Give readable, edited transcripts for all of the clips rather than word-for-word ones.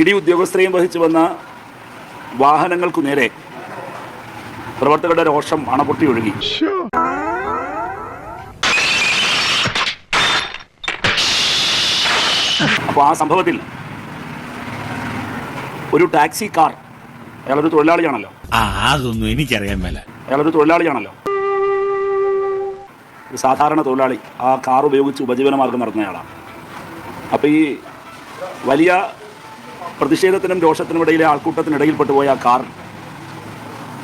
ED ഉദ്യോഗസ്ഥരെയും വഹിച്ചു വന്ന വാഹനങ്ങൾക്കു നേരെ പ്രവർത്തകരുടെ രോഷം അണപൊട്ടി ഒഴുകി. അപ്പോൾ ആ സംഭവത്തിൽ ഒരു ടാക്സി കാർ, അയാളൊരു തൊഴിലാളിയാണല്ലോ, അതൊന്നും എനിക്കറിയാൻ മേല, അയാളൊരു തൊഴിലാളിയാണല്ലോ, ഒരു സാധാരണ തൊഴിലാളി, ആ കാർ ഉപയോഗിച്ച് ഉപജീവന മാർഗം നടത്തുന്നയാളാണ്. അപ്പോൾ ഈ വലിയ പ്രതിഷേധത്തിനും രോഷത്തിനും ഇടയിലെ ആൾക്കൂട്ടത്തിനിടയിൽപ്പെട്ടു പോയ ആ കാർ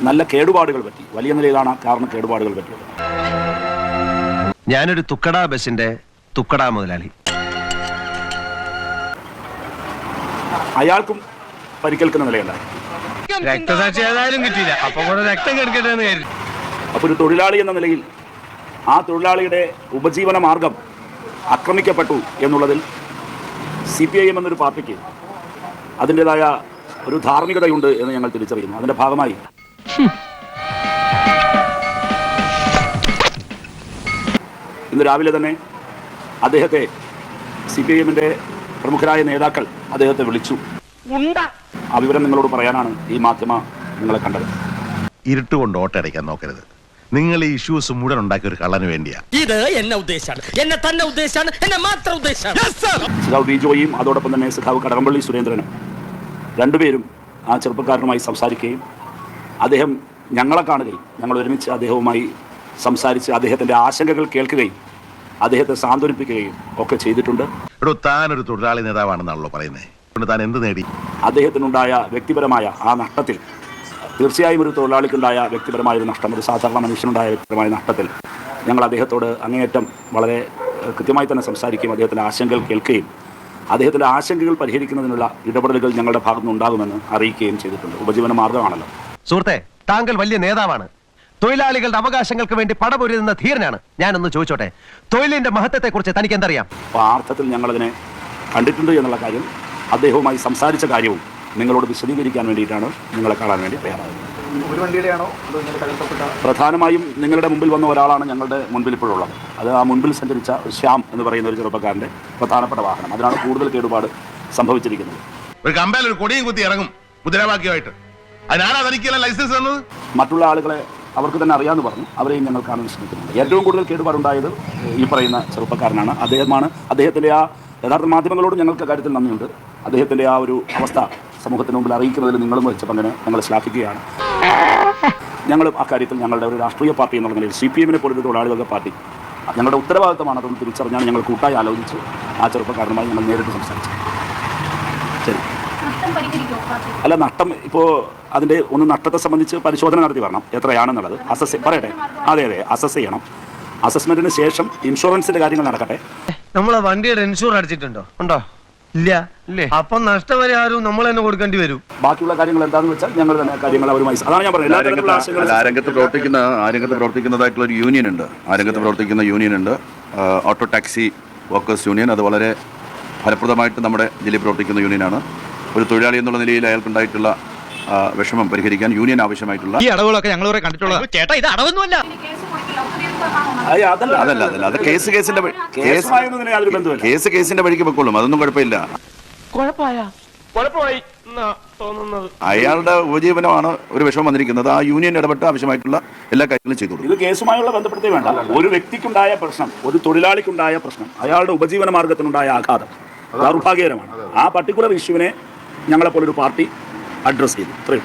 നല്ല കേടുപാടുകൾ പറ്റി. വലിയ നിലയിലാണ് ആ കാറിന് കേടുപാടുകൾ പറ്റിയത്. ഞാനൊരു തുക്കട ബസിന്റെ തുക്കട മുതലാളി. അയാൾക്കും പരിക്കേൽക്കുന്ന നിലയുണ്ടായി. രക്തസാക്ഷി ഏതായാലും കിട്ടിയില്ല, അപ്പൊ കൂടെ രക്തം കെടുക്കട്ടെ എന്ന് കരുതി. അപ്പോൾ ഒരു തൊഴിലാളി എന്ന നിലയിൽ ആ തൊഴിലാളിയുടെ ഉപജീവന മാർഗം ആക്രമിക്കപ്പെട്ടു എന്നുള്ളതിൽ CPIM എന്നൊരു പാർട്ടിക്ക് അതിൻ്റെതായ ഒരു ധാർമ്മികതയുണ്ട് എന്ന് ഞങ്ങൾ തിരിച്ചറിയുന്നു. അതിൻ്റെ ഭാഗമായി ഇന്ന് രാവിലെ തന്നെ അദ്ദേഹത്തെ CPIMന്റെ പ്രമുഖരായ നേതാക്കൾ അദ്ദേഹത്തെ വിളിച്ചു. ആ വിവരം നിങ്ങളോട് പറയാനാണ് ഈ മാധ്യമ നിങ്ങളെ കണ്ടത്. ഇരുട്ടുകൊണ്ട് ഓട്ടയടിക്കാൻ നോക്കരുത്. നിങ്ങൾ ഈ ഇഷ്യൂസ് മുഴുവൻ ഉണ്ടാക്കിയ ഒരു കള്ളന് വേണ്ടിയാ. ഇത് എന്നെ ഉദ്ദേശാണ്, എന്നെ തന്നെ ഉദ്ദേശാണ്, എന്നെ മാത്രം ഉദ്ദേശാണ്. സഖാവ് ബിജോയും അതോടൊപ്പം തന്നെ സഖാവ് കടകംപള്ളി സുരേന്ദ്രനും രണ്ടുപേരും ആ ചെറുപ്പക്കാരനുമായി സംസാരിക്കുകയും അദ്ദേഹം ഞങ്ങളെ കാണുകയും ഞങ്ങൾ ഒരുമിച്ച് അദ്ദേഹവുമായി സംസാരിച്ച് അദ്ദേഹത്തിൻ്റെ ആശങ്കകൾ കേൾക്കുകയും അദ്ദേഹത്തെ സാന്ത്വനിപ്പിക്കുകയും ഒക്കെ ചെയ്തിട്ടുണ്ട്. ഇവിടെ താനൊരു തൊഴിലാളി നേതാവാണെന്നാണല്ലോ പറയുന്നത്. താൻ എന്ത് നേടി? അദ്ദേഹത്തിനുണ്ടായ വ്യക്തിപരമായ ആ നഷ്ടത്തിൽ, തീർച്ചയായും ഒരു തൊഴിലാളിക്കുണ്ടായ വ്യക്തിപരമായ ഒരു നഷ്ടം, ഒരു സാധാരണ മനുഷ്യനുണ്ടായ വ്യക്തിപരമായ നഷ്ടത്തിൽ ഞങ്ങൾ അദ്ദേഹത്തോട് അങ്ങേയറ്റം വളരെ കൃത്യമായി തന്നെ സംസാരിക്കുകയും അദ്ദേഹത്തിൻ്റെ ആശങ്കകൾ കേൾക്കുകയും അദ്ദേഹത്തിൻ്റെ ആശങ്കകൾ പരിഹരിക്കുന്നതിനുള്ള ഇടപെടലുകൾ ഞങ്ങളുടെ ഭാഗത്തുനിന്ന് ഉണ്ടാകുമെന്ന് അറിയിക്കുകയും ചെയ്തിട്ടുണ്ട്. ഉപജീവന മാർഗമാണല്ലോ. സുഹൃത്തെ, താങ്കൾ വലിയ നേതാവാണ്, തൊഴിലാളികളുടെ അവകാശങ്ങൾക്ക് വേണ്ടി പടപൊരുതുന്ന ധീരനാണ്. ഞാനൊന്ന് ചോദിച്ചോട്ടെ, തൊഴിലിന്റെ മഹത്വത്തെ കുറിച്ച് തനിക്ക് എന്തറിയാം? അപ്പോൾ ആ അർത്ഥത്തിൽ ഞങ്ങളതിനെ കണ്ടിട്ടുണ്ട് എന്നുള്ള കാര്യം, അദ്ദേഹവുമായി സംസാരിച്ച കാര്യവും നിങ്ങളോട് വിശദീകരിക്കാൻ വേണ്ടിയിട്ടാണ് നിങ്ങളെ കാണാൻ വേണ്ടി തയ്യാറാകുന്നത്. ഒരു വണ്ടിയുടെയാണോ പ്രധാനമായും നിങ്ങളുടെ മുമ്പിൽ വന്ന ഒരാളാണ് ഞങ്ങളുടെ മുൻപിൽ ഇപ്പോഴുള്ളത്. അത് ആ മുൻപിൽ സഞ്ചരിച്ച ശ്യാം എന്ന് പറയുന്ന ഒരു ചെറുപ്പക്കാരൻ്റെ പ്രധാനപ്പെട്ട വാഹനം. അതിനാണ് കൂടുതൽ കേടുപാട് സംഭവിച്ചിരിക്കുന്നത്. ഒരു കമ്പയിൽ ഒരു കൊടിയും കുത്തി ഇറങ്ങും മുദ്രാവാക്യമായിട്ട്. അതിനാണ് തനിക്കുള്ള ലൈസൻസ് തന്നത്. മറ്റുള്ള ആളുകളെ അവർക്ക് തന്നെ അറിയാമെന്ന് പറഞ്ഞു, അവരെയും ഞങ്ങൾ കാണാൻ ശ്രമിക്കുന്നുണ്ട്. ഏറ്റവും കൂടുതൽ കേടുപാടുണ്ടായത് ഈ പറയുന്ന ചെറുപ്പക്കാരനാണ്. അദ്ദേഹത്തിൻ്റെ ആ യഥാർത്ഥ മാധ്യമങ്ങളോട് ഞങ്ങൾക്ക് കാര്യത്തിൽ നന്ദിയുണ്ട്. അദ്ദേഹത്തിൻ്റെ ആ ഒരു അവസ്ഥ സമൂഹത്തിന് മുമ്പിൽ അറിയിക്കുന്നതിൽ നിങ്ങളും വഹിച്ച പങ്കിനെ ഞങ്ങൾ ശ്ലാഘിക്കുകയാണ്. ഞങ്ങളും അക്കാര്യത്തിൽ ഞങ്ങളുടെ ഒരു രാഷ്ട്രീയ പാർട്ടി എന്നുള്ള നിലയിൽ CPIMനെ പോലൊരു തൊഴിലാളികളുടെ പാർട്ടി ഞങ്ങളുടെ ഉത്തരവാദിത്തമാണ് അതൊന്ന് തിരിച്ചറിഞ്ഞാണ് ഞങ്ങൾ കൂട്ടായി ആലോചിച്ച് ആ ചെറുപ്പക്കാരനുമായി ഞങ്ങൾ നേരിട്ട് സംസാരിച്ചു. ശരി, അല്ല നഷ്ടം ഇപ്പോൾ അതിൻ്റെ ഒന്ന് നഷ്ടത്തെ സംബന്ധിച്ച് പരിശോധന നടത്തി വരണം, എത്രയാണെന്നുള്ളത് പറയട്ടെ. അതെ, അസസ് ചെയ്യണം. അസസ്മെന്റിന് ശേഷം ഇൻഷുറൻസിന്റെ കാര്യങ്ങൾ നടക്കട്ടെ. നമ്മളെ വണ്ടിയുടെ ഇൻഷുർ അടിച്ചിട്ടുണ്ടോ? ഉണ്ടോ? ഇല്ല. അപ്പം നഷ്ടപരിഹാരവും നമ്മൾ തന്നെ കൊടുക്കേണ്ടി വരും. ബാക്കിയുള്ള കാര്യങ്ങൾ എന്താണെന്ന് വെച്ചാൽ ഞങ്ങൾ തന്നെ കാര്യങ്ങൾ അവരുമായി, അതാണ് ഞാൻ പറയുന്നത്. ആ രംഗത്ത് പ്രവർത്തിക്കുന്നതായിട്ടുള്ള ഒരു യൂണിയൻ ഉണ്ട്. ആ രംഗത്ത് പ്രവർത്തിക്കുന്ന യൂണിയൻ ഉണ്ട്, ഓട്ടോ ടാക്സി വർക്കേഴ്സ് യൂണിയൻ. അത് വളരെ ഫലപ്രദമായിട്ട് നമ്മുടെ ജില്ലയിൽ പ്രവർത്തിക്കുന്ന യൂണിയനാണ്. ഒരു തൊഴിലാളി എന്നുള്ള നിലയിൽ അയാൾക്കുണ്ടായിട്ടുള്ള വിഷമം പരിഹരിക്കാൻ യൂണിയൻ ആവശ്യമായിട്ടുള്ള ഈ അടവുകളൊക്കെ ഞങ്ങൾ കണ്ടിട്ടുള്ളത്. ചേട്ടാ, ഇത് അടവൊന്നുമല്ല. അതല്ല, അത് കേസിന്റെ വഴിക്ക് പൊക്കോളും. അതൊന്നും കുഴപ്പമില്ല. അയാളുടെ ഉപജീവനമാണ് ഒരു വിഷമം വന്നിരിക്കുന്നത്. ആ യൂണിയൻ ഇടപെട്ട് ആവശ്യമായിട്ടുള്ള എല്ലാ കാര്യങ്ങളും ചെയ്തു. ഇത് കേസുമായുള്ള ബന്ധപ്പെടുത്തി വേണ്ട. ഒരു വ്യക്തിക്കുണ്ടായ പ്രശ്നം, ഒരു തൊഴിലാളിക്കുണ്ടായ പ്രശ്നം, അയാളുടെ ഉപജീവന മാർഗത്തിനുണ്ടായ ആഘാതം ദൗർഭാഗ്യകരമാണ്. ആ പർട്ടിക്കുലർ ഇഷ്യൂവിനെ ഞങ്ങളെപ്പോലൊരു പാർട്ടി അഡ്രസ് ചെയ്തു.